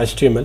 HTML।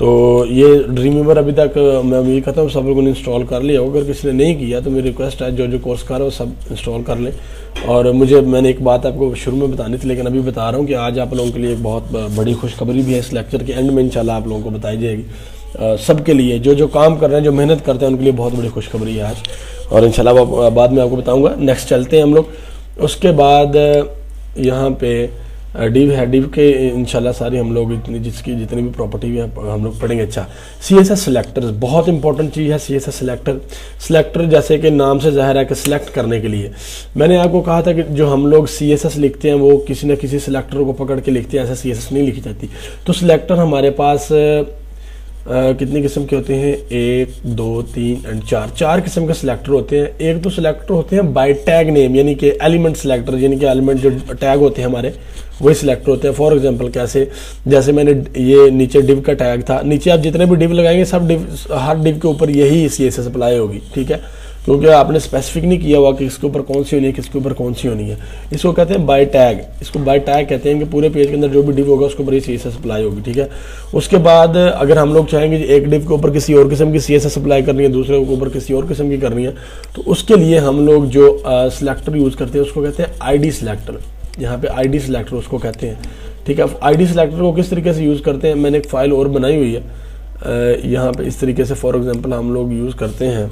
تو یہ ڈریم ویور ابھی تک میں امید کرتا ہوں سب لوگوں نے انسٹال کر لیا ہو. اگر کسی نے نہیں کیا تو میری ریکویسٹ ہے جو کورس کر رہا ہے وہ سب انسٹال کر لیں. اور میں نے ایک بات آپ کو شروع میں بتانی تھی لیکن ابھی بتا رہا ہوں کہ آج آپ لوگوں کے لیے ایک بہت بڑی خوشخبری بھی ہے. اس لیکچر کے اینڈ میں انشاءاللہ آپ لوگوں کو بتائی جائے گی. سب کے لیے جو کام کر رہے ہیں جو محنت کرتے ہیں ان کے لیے بہت بڑی خوشخبری ہے آج, اور انشاءاللہ بعد میں آپ کو بتاؤں گا. نیکسٹ چلتے ہیں ہم لوگ. اس کے بعد یہاں پہ ڈیو ہے. ڈیو کے انشاءاللہ ساری ہم لوگ جتنی بھی پراپرٹی ہیں ہم لوگ پڑھیں گے. اچھا, سی ایس ایس سلیکٹر بہت امپورٹنٹ چیز ہے. سی ایس ایس سلیکٹر جیسے کہ نام سے ظاہر ہے کہ سلیکٹ کرنے کے لیے. میں نے آپ کو کہا تھا کہ جو ہم لوگ سی ایس ایس لکھتے ہیں وہ کسی نہ کسی سلیکٹر کو پکڑ کے لکھتے ہیں, ایسا سی ایس ایس نہیں لکھی جاتی. تو سلیکٹر ہمارے پاس کتنی قسم کے ہوتے ہیں؟ 1 2 3 اینڈ 4 قسم کے سلیکٹر ہوتے ہیں. ایک تو سلیکٹر ہوتے ہیں بائی ٹیگ نیم, یعنی کہ ایلیمنٹ سلیکٹر, یعنی کہ ایلیمنٹ جو ٹیگ ہوتے ہیں ہمارے وہی سلیکٹر ہوتے ہیں. فار ایگزامپل کیسے, جیسے میں نے یہ نیچے ڈیو کا ٹیگ تھا, نیچے آپ جتنے بھی ڈیو لگائیں گے سب ہر ڈیو کے اوپر یہی سی ایس ایس اپلائی ہوگی. ٹھیک ہے, کیونکہ آپ نے اسپیسیفک نہیں کیا ہوا کہ اس کے اوپر کون سی ہونی ہے, کس کے اوپر کون سی ہونی ہے. اس کو کہتے ہیں بائی ٹیگ. اس کو بائی ٹیگ کہتے ہیں کہ پورے پیج کے اندر جو بھی ڈیو ہوگا اس کے اوپر یہ سی ایس ایس اپلائی ہوگی. ٹھیک ہے, اس کے بعد اگر ہم لوگ چاہیں گے ایک ڈیو کے اوپر کسی اور قسم کی سی ایس ایس اپلائی کرنی ہے, دوسرے کے اوپر کسی اور قسم کی کرنی ہے, تو اس کے لیے ہم لوگ جو سلیکٹر یوز کرتے ہیں اس کو کہتے ہیں آئی ڈی سلیکٹر. یہاں پہ آئی ڈی سلیکٹر اس کو کہتے ہیں. ٹھیک ہے, آئی ڈی سلیکٹر کو کس طریقے سے یوز کرتے ہیں, میں نے ایک فائل اور بنائی ہوئی ہے یہاں پہ اس طریقے سے. فار ایگزامپل ہم لوگ یوز کرتے ہیں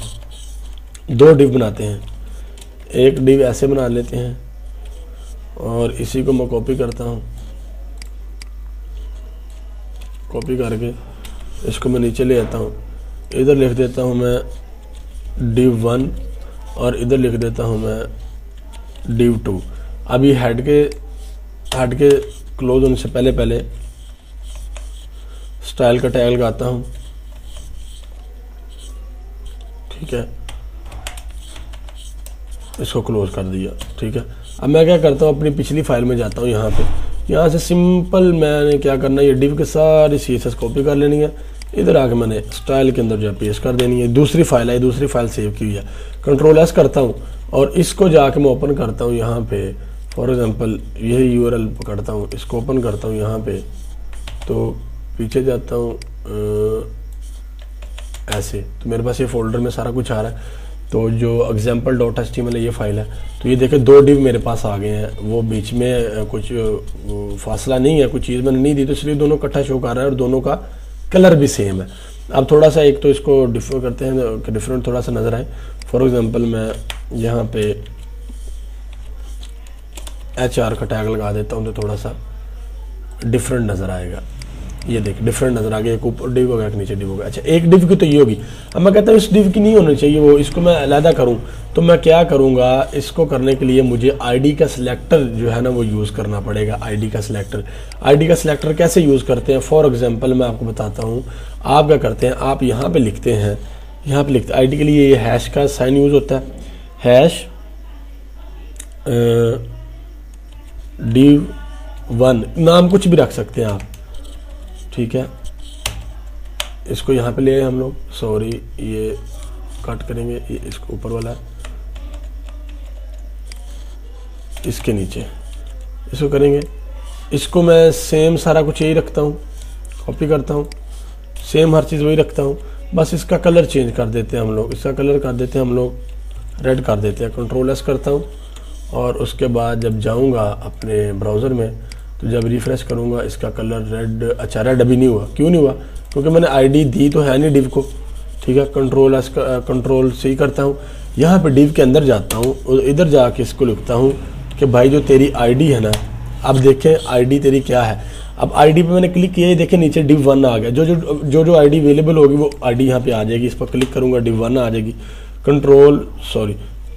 2 ڈیو بناتے ہیں. ایک ڈیو ایسے بنا لیتے ہیں اور اسی کو میں کاپی کرتا ہوں. کاپی کر کے اس کو میں نیچے لے آتا ہوں, ادھر لکھ دیتا ہوں میں ڈیو 1 اور ادھر لکھ دیتا ہوں میں ڈیو 2. اب یہ ہیڈ کے کلوز ہونے سے پہلے سٹائل کا ٹیگ لگاتا ہوں. ٹھیک ہے, اس کو کلوز کر دیا. ٹھیک ہے, اب میں کیا کرتا ہوں اپنی پچھلی فائل میں جاتا ہوں. یہاں سے سمپل میں نے کیا کرنا ہے, یہ ڈیو کے ساری سی ایس ایس کاپی کر لینی ہے. ادھر آ کے میں نے سٹائل کے اندر جو ہے پیسٹ کر دینی ہے. دوسری فائل ہے, دوسری فائل سیو کی ہوئی ہے. کنٹرول ایس کرتا ہوں اور اس کو جا کے میں اوپن کرتا ہوں. یہاں پہ فار ایگزامپل یہی یو آر ایل پکڑتا ہوں, اس کو اوپن کرتا ہوں. یہاں پہ تو پیچھے جاتا ہوں ایسے, تو میرے پاس یہ فولڈر میں سارا کچھ آ رہا ہے. تو جو example.html ہے یہ فائل ہے. تو یہ دیکھیں 2 ڈیو میرے پاس آ گئے ہیں. وہ بیچ میں کچھ فاصلہ نہیں ہے, کچھ چیز میں نے نہیں دی, تو اس لیے دونوں اکٹھا شو کر رہا ہے اور دونوں کا کلر بھی سیم ہے. اب تھوڑا سا ایک تو اس کو ڈفر کرتے ہیں کہ ڈفرینٹ تھوڑا سا نظر آئے. فار ایگزامپل میں یہاں پہ HR کا ٹیگ لگا دیتا ہوں تو تھوڑا سا ڈفرینٹ نظر آئے گا. یہ دیکھ ڈفرینٹ نظر آ گیا, ایک اوپر ڈیو ہوگا ایک نیچے ڈیو ہوگا. اچھا, ایک ڈیو کی تو یہ ہوگی. اب میں کہتا ہوں اس ڈیو کی نہیں ہونی چاہیے, وہ اس کو میں علیحدہ کروں. تو میں کیا کروں گا, اس کو کرنے کے لیے مجھے آئی ڈی کا سلیکٹر جو ہے نا وہ یوز کرنا پڑے گا. آئی ڈی کا سلیکٹر کیسے یوز کرتے ہیں؟ فار ایگزامپل میں آپ کو بتاتا ہوں. آپ کیا کرتے ہیں, آپ یہاں پہ لکھتے ہیں, آئی ڈی کے لیے یہ ہیش کا سائن یوز ہوتا ہے. ہیش ڈیو 1 نام کچھ بھی رکھ سکتے ہیں آپ. ٹھیک ہے, اس کو یہاں پہ لے آئے ہم لوگ. سوری, یہ کٹ کریں گے, یہ اس کو اوپر والا ہے, اس کے نیچے اس کو کریں گے. اس کو میں سیم سارا کچھ یہی رکھتا ہوں, کاپی کرتا ہوں, سیم ہر چیز وہی رکھتا ہوں. بس اس کا کلر چینج کر دیتے ہیں ہم لوگ. اس کا کلر کر دیتے ہیں ہم لوگ ریڈ کر دیتے ہیں. کنٹرول ایس کرتا ہوں اور اس کے بعد جب جاؤں گا اپنے براؤزر میں تو جب ریفریش کروں گا اس کا کلر ریڈ. اچھا, ریڈ ابھی نہیں ہوا. کیوں نہیں ہوا؟ کیونکہ میں نے آئی ڈی دی تو ہے نہیں ڈیو کو. ٹھیک ہے, کنٹرول سی کرتا ہوں. یہاں پہ ڈیو کے اندر جاتا ہوں اور ادھر جا کے اس کو لکھتا ہوں کہ بھائی جو تیری آئی ڈی ہے نا, اب دیکھیں آئی ڈی تیری کیا ہے. اب آئی ڈی پہ میں نے کلک کیا, دیکھیں نیچے ڈیو 1 آ گیا. جو آئی ڈی اویلیبل ہوگی وہ آئی ڈی یہاں پہ آ جائے گی. اس پر کلک کروں گا ڈیو 1 آ جائے گی.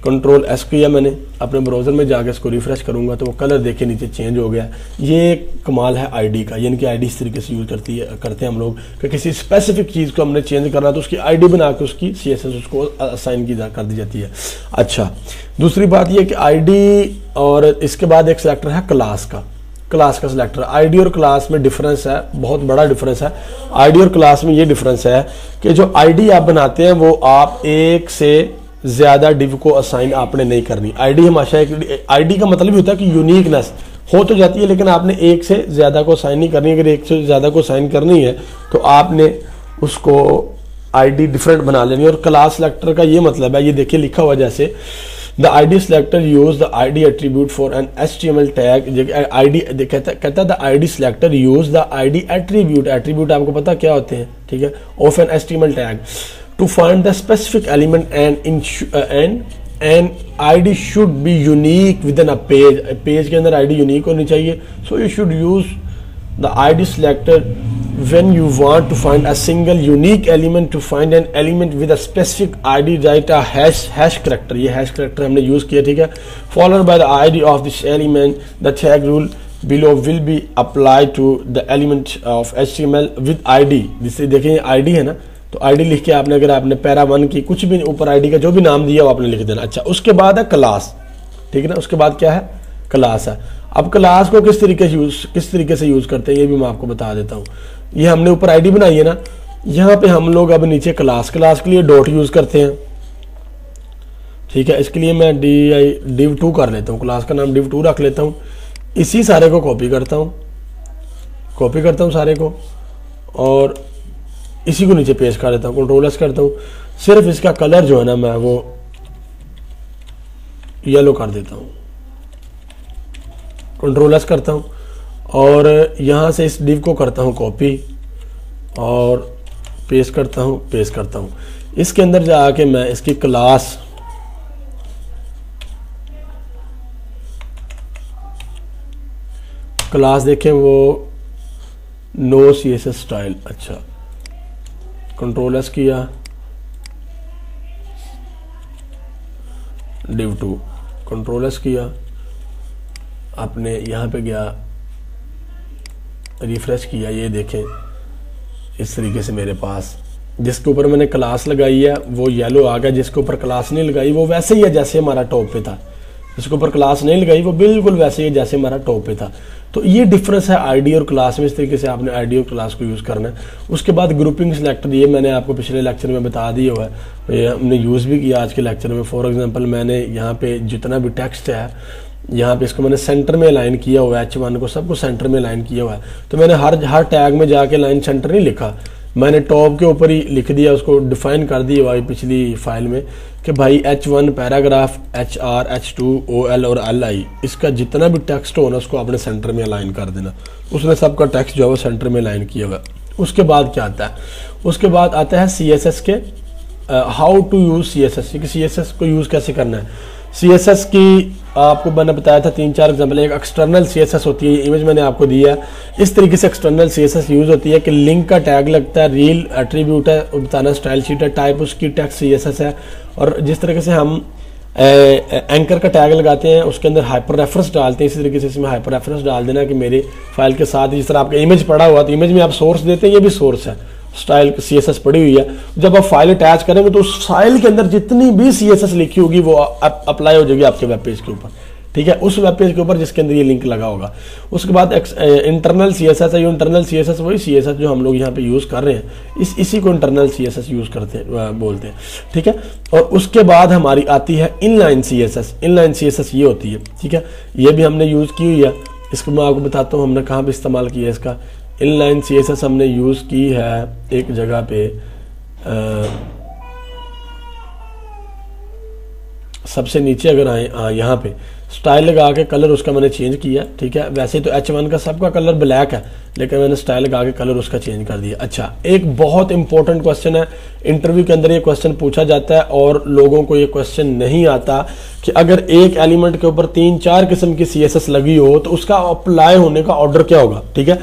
کنٹرول ایس کیا میں نے, اپنے براؤزر میں جا کے اس کو ریفریش کروں گا تو وہ کلر دیکھیں نیچے چینج ہو گیا. یہ کمال ہے آئی ڈی کا, یعنی کہ آئی ڈی اس طریقے سے یوز کرتے ہیں ہم لوگ کہ کسی اسپیسیفک چیز کو ہم نے چینج کرنا تو اس کی آئی ڈی بنا کے اس کی سی ایس ایس اس کو اسائن کر دی جاتی ہے. اچھا, دوسری بات یہ کہ آئی ڈی اور اس کے بعد ایک سلیکٹر ہے کلاس کا سلیکٹر. آئی ڈی اور کلاس میں ڈفرنس ہے, بہت بڑا ڈفرنس ہے. آئی ڈی اور کلاس میں یہ ڈفرنس ہے کہ جو آئی ڈی آپ بناتے ہیں وہ آپ ایک سے زیادہ ڈیو کو اسائن آپ نے نہیں کرنی. آئی ڈی ہمیشہ آئی ڈی کا مطلب ہوتا ہے کہ یونیکنیس ہو تو جاتی ہے لیکن آپ نے ایک سے زیادہ کو سائن نہیں کرنی. اگر ایک سے زیادہ کو سائن کرنی ہے تو آپ نے اس کو آئی ڈی ڈفرینٹ بنا لینی ہے. اور کلاس سلیکٹر کا یہ مطلب ہے, یہ دیکھیں لکھا ہوا جیسے the ID selector use the ID attribute for an HTML tag. ID کہتا ہے the ID selector use the ID attribute آپ کو پتا کیا ہوتے ہیں, ٹھیک ہے, of an HTML tag to find the specific element and ID should be unique within a page. Page کے اندر ID unique ہونی چاہیے. So you should use the ID selector when you want to find a single unique element. To find an element with a specific ID, write a hash character. یہ hash character ہم نے use کیا, ٹھیک ہے, followed by the ID of this element. The tag rule below will be applied to the element of HTML with ID. جس سے دیکھیں ID ہے نا, تو ID لکھ کے آپ نے, اگر آپ نے پیرا 1 کی کچھ بھی اوپر ID کا جو بھی نام دیا وہ آپ نے لکھ دینا. اچھا, اس کے بعد ہے کلاس, ٹھیک ہے نا, اس کے بعد کیا ہے, کلاس ہے. اب کلاس کو کس طریقے سے یوز کرتے ہیں یہ بھی میں آپ کو بتا دیتا ہوں. یہ ہم نے اوپر آئی ڈی بنائی ہے نا, یہاں پہ ہم لوگ اب نیچے کلاس کے لیے ڈاٹ یوز کرتے ہیں, ٹھیک ہے. اس کے لیے میں div2 کر لیتا ہوں, کلاس کا نام div2 رکھ لیتا ہوں. اسی سارے کو کاپی کرتا ہوں سارے کو, اور اسی کو نیچے پیسٹ کر دیتا ہوں, کنٹرول ایس کرتا ہوں. صرف اس کا کلر جو ہے نا میں وہ یلو کر دیتا ہوں, کنٹرول ایس کرتا ہوں, اور یہاں سے اس ڈیو کو کرتا ہوں کاپی اور پیسٹ کرتا ہوں. اس کے اندر جا کے میں اس کی کلاس دیکھیں وہ نو CSS اسٹائل. اچھا, کنٹرول ایس کیا, div2 کنٹرول ایس کیا, اپنے یہاں پہ گیا, ریفریش کیا, یہ دیکھیں اس طریقے سے میرے پاس جس کے اوپر میں نے کلاس لگائی ہے وہ یلو آ گیا, جس کے اوپر کلاس نہیں لگائی وہ ویسے ہی ہے جیسے ہمارا ٹاپ پہ تھا, جس کے اوپر کلاس نہیں لگائی وہ بالکل ویسے ہی ہے جیسے ہمارا ٹاپ پہ تھا. تو یہ ڈفرنس ہے آئی ڈی اور کلاس میں, اس طریقے سے آپ نے آئی ڈی اور کلاس کو یوز کرنا ہے. اس کے بعد گروپنگ سلیکٹر, یہ میں نے آپ کو پچھلے لیکچر میں بتا دیا ہوا ہے, یہ ہم نے یوز بھی کیا آج کے لیکچر میں. فار ایگزامپل میں نے یہاں پہ جتنا بھی ٹیکسٹ ہے یہاں پہ اس کو میں نے سینٹر میں الائن کیا ہوا ہے, H1 کو سب کو سینٹر میں الائن کیا ہوا ہے. تو میں نے ہر ٹیگ میں جا کے لائن سینٹر نہیں لکھا, میں نے ٹاپ کے اوپر ہی لکھ دیا, اس کو ڈیفائن کر دیا ہوا ہے پچھلی فائل میں کہ بھائی H1 paragraph HR H2 OL اور LI, اس کا جتنا بھی ٹیکسٹ ہونا اس کو اپنے سینٹر میں الائن کر دینا. اس نے سب کا ٹیکسٹ جو ہے وہ سینٹر میں الائن کیا ہوا ہے. اس کے بعد کیا آتا ہے, اس کے بعد آتا ہے CSS کے ہاؤ ٹو یوز CSS, کہ CSS کو یوز کیسے کرنا ہے. CSS کی آپ کو میں نے بتایا تھا 3-4 ایگزامپل. ایک ایکسٹرنل CSS ہوتی ہے, یہ امیج میں نے آپ کو دیا ہے. اس طریقے سے ایکسٹرنل CSS یوز ہوتی ہے کہ لنک کا ٹیگ لگتا ہے, ریل ایٹریبیوٹ ہے, بتانا اسٹائل شیٹ ہے, ٹائپ اس کی ٹیکسٹ CSS ہے. اور جس طریقے سے ہم اینکر کا ٹیگ لگاتے ہیں اس کے اندر ہائپر ریفرنس ڈالتے ہیں, اسی طریقے سے اس میں ہائپر ریفرنس ڈال دینا کہ میرے فائل کے ساتھ, جس طرح آپ کا امیج پڑا ہوا تو امیج میں آپ سورس دیتے ہیں, یہ بھی سورس ہے, اسٹائل CSS پڑی ہوئی ہے. جب آپ فائل اٹیچ کریں گے تو اس فائل کے اندر جتنی بھی CSS لکھی ہوگی وہ اپلائی ہو جائے گی آپ کے ویب پیج کے اوپر, ٹھیک ہے, اس ویب پیج کے اوپر جس کے اندر یہ لنک لگا ہوگا. اس کے بعد انٹرنل CSS ہے, یہ انٹرنل CSS وہی CSS جو ہم لوگ یہاں پہ یوز کر رہے ہیں, اسی کو انٹرنل CSS یوز کرتے ہیں بولتے ہیں, ٹھیک ہے. اور اس کے بعد ہماری آتی ہے in line CSS. In line CSS یہ ہوتی ہے, ٹھیک ہے, یہ بھی ہم نے یوز کی ہوئی ہے. اس کو میں آپ کو بتاتا ہوں ہم نے کہاں پہ استعمال کیا ہے اس کا. ان لائن CSS ہم نے یوز کی ہے ایک جگہ پہ, سب سے نیچے اگر آئیں یہاں پہ سٹائل لگا کے کلر اس کا میں نے چینج کیا, ٹھیک ہے. ویسے تو H1 کا سب کا کلر بلیک ہے لیکن میں نے سٹائل لگا کے کلر اس کا چینج کر دیا. اچھا, ایک بہت امپورٹنٹ کوسچن ہے, انٹرویو کے اندر یہ کوسچن پوچھا جاتا ہے اور لوگوں کو یہ کوسچن نہیں آتا کہ اگر ایک ایلیمنٹ کے اوپر 3-4 قسم کی CSS لگی ہو تو اس کا اپلائی ہونے کا آرڈر کیا ہوگا, ٹھیک ہے.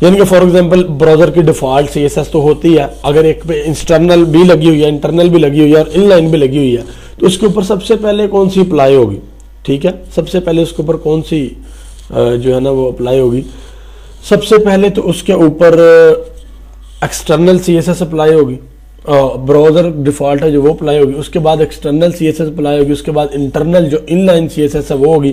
یعنی کہ فار ایگزامپل براؤزر کی ڈیفالٹ CSS تو ہوتی ہے, اگر ایک پہ ایکسٹرنل بھی لگی ہوئی ہے, انٹرنل بھی لگی ہوئی ہے اور ان لائن بھی لگی ہوئی ہے, تو اس کے اوپر سب سے پہلے کون سی اپلائی ہوگی, ٹھیک ہے. سب سے پہلے اس کے اوپر کون سی جو ہے نا وہ اپلائی ہوگی, سب سے پہلے تو اس کے اوپر ایکسٹرنل CSS اپلائی ہوگی, براؤزر ڈیفالٹ ہے جو وہ اپلائی ہوگی. اس کے بعد ایکسٹرنل CSS اپلائی ہوگی, اس کے بعد انٹرنل جو ان لائن CSS ہے وہ ہوگی,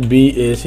BAC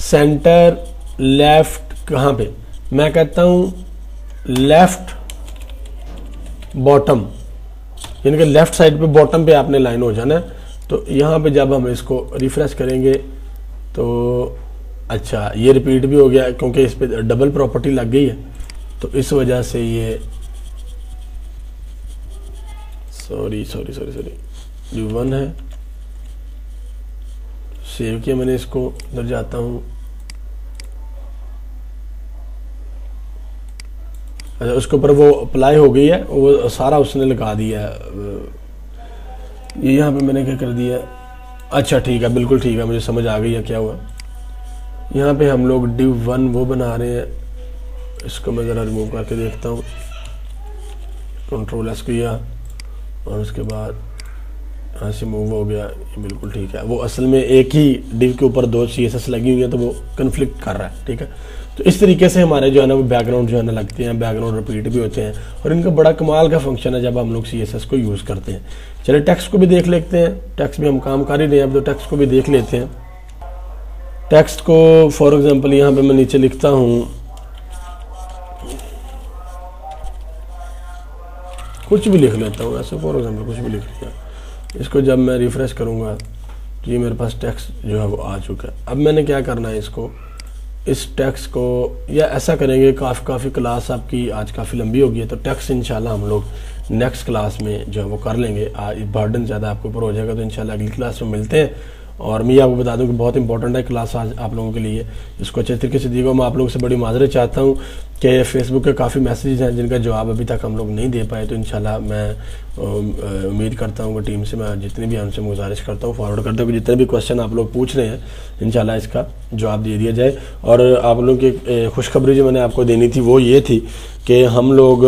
سینٹر لیفٹ کہاں پہ؟ میں کہتا ہوں لیفٹ باٹم، یعنی کہ لیفٹ سائڈ پہ باٹم پہ آپ نے لائن ہو جانا ہے. تو یہاں پہ جب ہم اس کو ریفریش کریں گے تو اچھا یہ ریپیٹ بھی ہو گیا کیونکہ اس پہ ڈبل پراپرٹی لگ گئی ہے، تو اس وجہ سے یہ سوری جو 1 ہے سیو کیا میں نے، اس کو ادھر جاتا ہوں. اچھا اس کے اوپر وہ اپلائی ہو گئی ہے، وہ سارا اس نے لگا دیا ہے. یہ یہاں پہ میں نے کیا کر دیا، اچھا ٹھیک ہے، بالکل ٹھیک ہے، مجھے سمجھ آ گئی ہے کیا ہوا. یہاں پہ ہم لوگ ڈیو 1 وہ بنا رہے ہیں، اس کو میں ذرا ریموو کر کے دیکھتا ہوں. کنٹرول ایس کیا اور اس کے بعد یہاں سے موو ہو گیا، یہ بالکل ٹھیک ہے. وہ اصل میں ایک ہی ڈیو کے اوپر 2 CSS لگی ہوئی ہیں تو وہ کنفلکٹ کر رہا ہے. ٹھیک ہے، تو اس طریقے سے ہمارے جو ہے نا وہ بیک گراؤنڈ جو ہے نا لگتے ہیں، بیک گراؤنڈ ریپیٹ بھی ہوتے ہیں، اور ان کا بڑا کمال کا فنکشن ہے جب ہم لوگ CSS کو یوز کرتے ہیں. چلے ٹیکسٹ کو بھی دیکھ لیتے ہیں، ٹیکسٹ بھی ہم کام کر ہی رہے ہیں اب، تو ٹیکسٹ کو بھی دیکھ لیتے ہیں. ٹیکسٹ کو فار ایگزامپل یہاں پہ میں نیچے لکھتا ہوں کچھ بھی لکھ لیتا ہوں ایسے، فار ایگزامپل کچھ بھی لکھ لیا. اس کو جب میں ریفریش کروں گا تو یہ میرے پاس ٹیکسٹ جو ہے وہ آ چکا ہے. اب میں نے کیا کرنا ہے، اس ٹیکسٹ کو یا ایسا کریں گے، کافی کلاس آپ کی آج کافی لمبی ہوگی ہے، تو ٹیکسٹ انشاءاللہ ہم لوگ نیکسٹ کلاس میں جو ہے وہ کر لیں گے. برڈن زیادہ آپ کے اوپر ہو جائے گا، تو انشاءاللہ اگلی کلاس میں ملتے ہیں. اور میں آپ کو بتا دوں کہ بہت امپورٹنٹ ہے کلاس آج آپ لوگوں کے لیے، اس کو اچھے طریقے سے دیے گا. میں آپ لوگوں سے بڑی معذرت چاہتا ہوں کہ فیس بک کے کافی میسیجز ہیں جن کا جواب ابھی تک ہم لوگ نہیں دے پائے، تو انشاءاللہ میں امید کرتا ہوں کہ ٹیم سے میں جتنے بھی ان سے گزارش کرتا ہوں، فارورڈ کرتا ہوں کہ جتنے بھی کوشچن آپ لوگ پوچھ رہے ہیں انشاءاللہ اس کا جواب دے دیا جائے. اور آپ لوگوں کی خوشخبری جو میں نے آپ کو دینی تھی وہ یہ تھی کہ ہم لوگ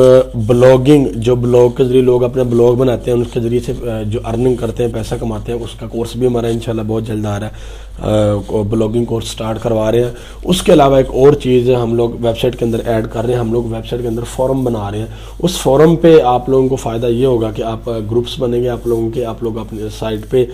بلاگنگ، جو بلاگ کے ذریعے لوگ اپنے بلاگ بناتے ہیں، اس کے ذریعے سے جو ارننگ کرتے ہیں، پیسہ کماتے ہیں، اس کا کورس بھی ہمارا انشاءاللہ بہت جلد آ رہا ہے. بلاگنگ کورس سٹارٹ کروا رہے ہیں. اس کے علاوہ ایک اور چیز ہم لوگ ویب سائٹ کے اندر ایڈ کر رہے ہیں، ہم لوگ ویب سائٹ کے اندر فورم بنا رہے ہیں. اس فورم پہ آپ لوگوں کو فائدہ یہ ہوگا کہ آپ گروپس بنیں گے، آپ لوگ اپنے سائٹ پہ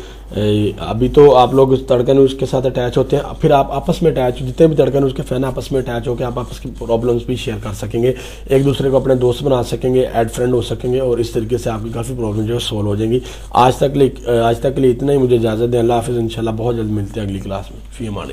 ابھی تو آپ لوگ تڑکن اس کے ساتھ اٹیچ ہوتے ہیں، پھر آپ آپس میں اٹیچ، جتنے بھی تڑکن اس کے فین آپس میں اٹیچ ہو کے آپ آپس کی پرابلمس بھی شیئر کر سکیں گے، ایک دوسرے کو اپنے دوست بنا سکیں گے، ایڈ فرینڈ ہو سکیں گے، اور اس طریقے سے آپ کی کافی پرابلم جو ہے سولو ہو جائیں گی. آج تک کے لیے اتنا ہی، مجھے اجازت دیں. اللہ حافظ. انشاءاللہ بہت جلد ملتے ہیں اگلی کلاس میں. فی امان اللہ.